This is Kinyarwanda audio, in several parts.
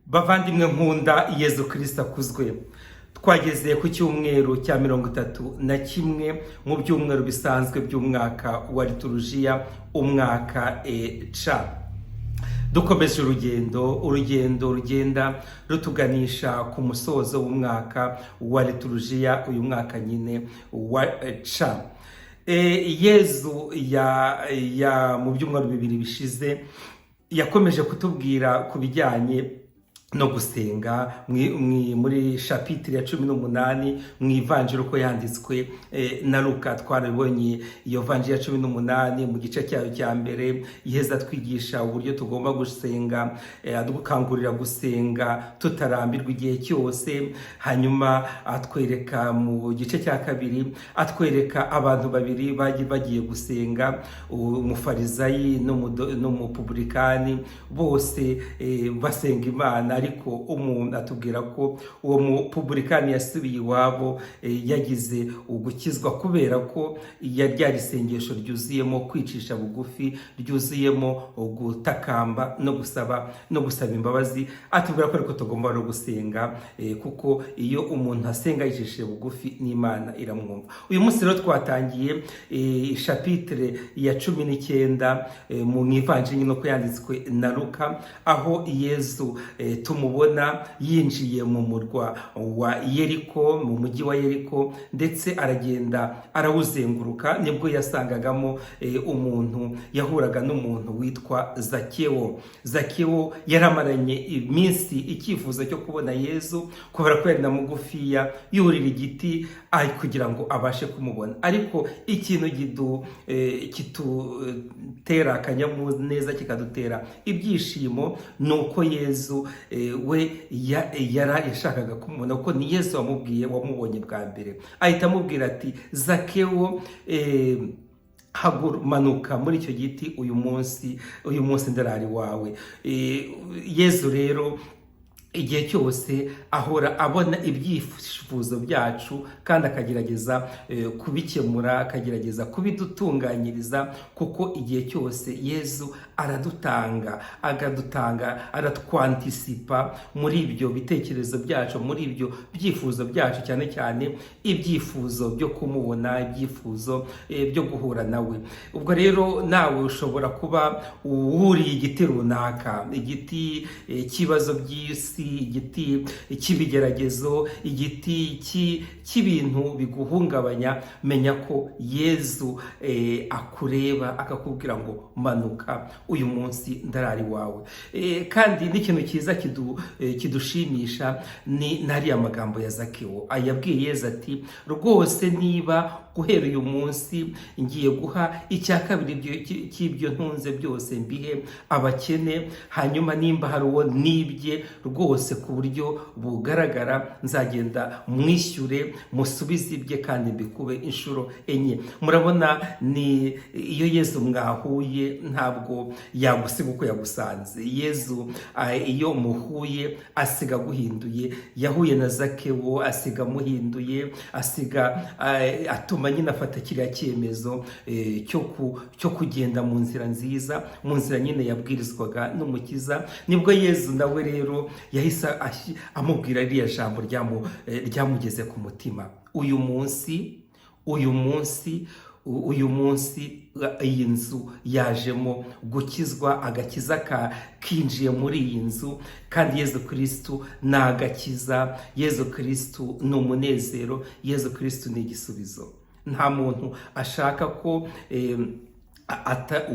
Bavandimwe nkunda, Yezu Kristo akuzwe. Twageze ku cyumweru cya 31 mu byumweru bisanzwe by'umwaka wa liturujia, umwaka C. Dukomeje urugendo rugenda rutuganisha ku musozo w'umwaka wa liturujia, uyu mwaka nyine wa C. Yezu mu byumweru bibiri bishize yakomeje kutubwira ku bijyanye no gusenga muri chapitre ya 18 mu ivanjiri uko yanditswe na Luka. Twarabonye iyo vanjiri ya 18 mu gice cyayo cya mbere iheza twigisha uburyo tugomba gusenga, adukangurira gusenga tutarambirwa igihe cyose. Hanyuma atwereka mu gice cya kabiri, atwereka abantu babiri bagiye gusenga, umufarizayi n'umupublikani, bose basenga Imana. Ariko umuntu atubwira ko uwo mupublikani yasubiye iwabo yagize ugukizwa kubera ko ryari isengesho ryuzuyemo kwicisha bugufi, ryuzuyemo gutakamba no gusaba imbabazi. Atubwira ko ariko tugomba no gusenga, kuko iyo umuntu asenga yicishije bugufi n'Imana iramwumva. Uyu munsi rero twatangiye chapitre ya 19 mu ivanjiri no yanditswe na Luka, aho Yezu tumubona yinjiye mu murwa wa Yeriko, mu mujyi wa Yeriko, ndetse aragenda arawuzenguruka. Nibwo yasangagamo yahuraga n'umuntu witwa Zakewo yaramaranye iminsi icyifuzo cyo kubona Yezu, kubera ko yari na mugufiya, yurira igiti kugira ngo abashe kumubona. Ariko ikintu kitutera akanyamuneza, kikadutera ibyishimo, nuko Yezu we yashakaga kumubona, kuko ni Yesu wamubonye bwa mbere. Ahita amubwira ati, Zakewo, manuka muri icyo giti, uyu munsi ndarari wawe. Yezu rero igihe cyose ahora abona ibyifuzo byacu, kandi akagerageza kubikemura, akagerageza kubidutunganyiriza, kuko igihe cyose Yezu aratwantisipa muri ibyo bitekerezo byacu, muri ibyo byifuzo byacu, cyane cyane ibyifuzo byo kumubona, ibyifuzo byo guhura nawe. Ubwo rero nawe ushobora kuba wuriye igiti runaka, igiti cy'ibibazo by'isi, igiti cy'ibigeragezo, igiti cy'ibintu biguhungabanya. Menya ko Yezu akureba akakubwira ngo manuka, uyu munsi ndarari wawe. Kandi n'ikintu cyiza kidushimisha ni nariya magambo ya Zakewo. Yabwiye Yezu ati, rwose niba guhera uyu munsi ngiye guha icya kabiri cy'ibyo ntunze byose mbihe abakene, hanyuma nimba hari uwo nibye rwose ku buryo bugaragara, nzagenda mwishyure, musubize ibye kandi mbikube inshuro enye. Murabona, ni iyo Yezu mwahuye ntabwo yagusiga uko yagusanze. Yezu iyo muhuye asiga aguhinduye. Yahuye na Zakewo asiga amuhinduye, atuma nyine afata kiriya cyemezo cyo kugenda mu nzira nziza, mu nzira nyine yabwirizwaga n'Umukiza. Nibwo Yezu nawe rero yahise amubwira ririya jambo ryamugeze ku mutima. Uyu munsi iyi nzu yajemo gukizwa, agakiza kinjiye muri iyi nzu, kandi Yezu Kristo ni agakiza, Yezu Kristo ni umunezero, Yezu Kristo ni igisubizo. Nta muntu ashaka ko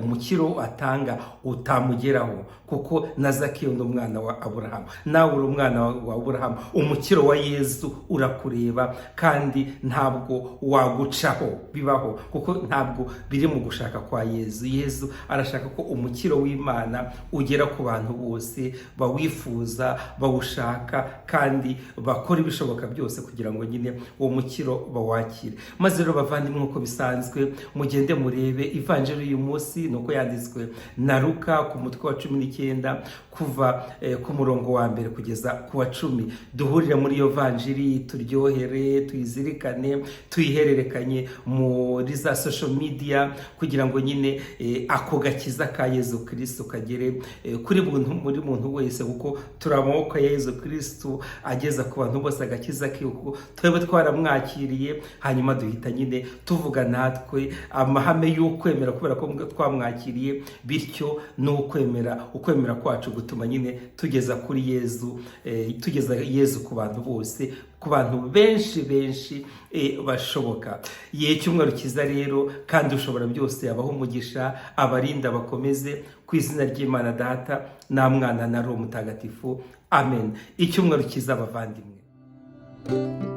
umukiro atanga utamugeraho, kuko na Zakewo ni umwana wa Aburahamu, nawe uri umwana wa Aburahamu. Umukiro wa Yezu urakureba, kandi ntabwo wagucaho bibaho, kuko ntabwo biri mu gushaka kwa Yezu. Yezu arashaka ko umukiro w'Imana ugera ku bantu bose bawifuza, bawushaka, kandi bakora ibishoboka byose kugira ngo nyine uwo mukiro bawakire. Maze rero bavandimwe, nk'uko bisanzwe, mugende murebe ivanjiri y'uyu munsi ni uko yanditswe na Luka ku mutwe wa 19 kuva ku murongo wa mbere kugeza ku wa 10. Duhurire muri iyo vanjiri, turyohere, tuyizirikane, tuyihererekanye muri za social media kugira ngo nyine ako gakiza ka Yezu Kristo kagere kuri buri muntu wese, kuko turi amaboko ya Yezu Kristo ageza ku bantu bose agakiza ke, kuko twebwe twaramwakiriye, hanyuma duhita nyine tuvuga natwe amahame y'ukwemera kubera ko twamwakiriye, bityo ukwemera kwacu gutuma nyine tugeza kuri Yezu, tugeza Yezu ku bantu bose, ku bantu benshi bashoboka. Igihe cy'umwaka kiza rero, kandi ushobora byose, abaho umugisha, abarinda, bakomeze ku izina ry'Imana Data na Mwana na Roho Mutagatifu, amen. Icyumweru kiza bavandimwe.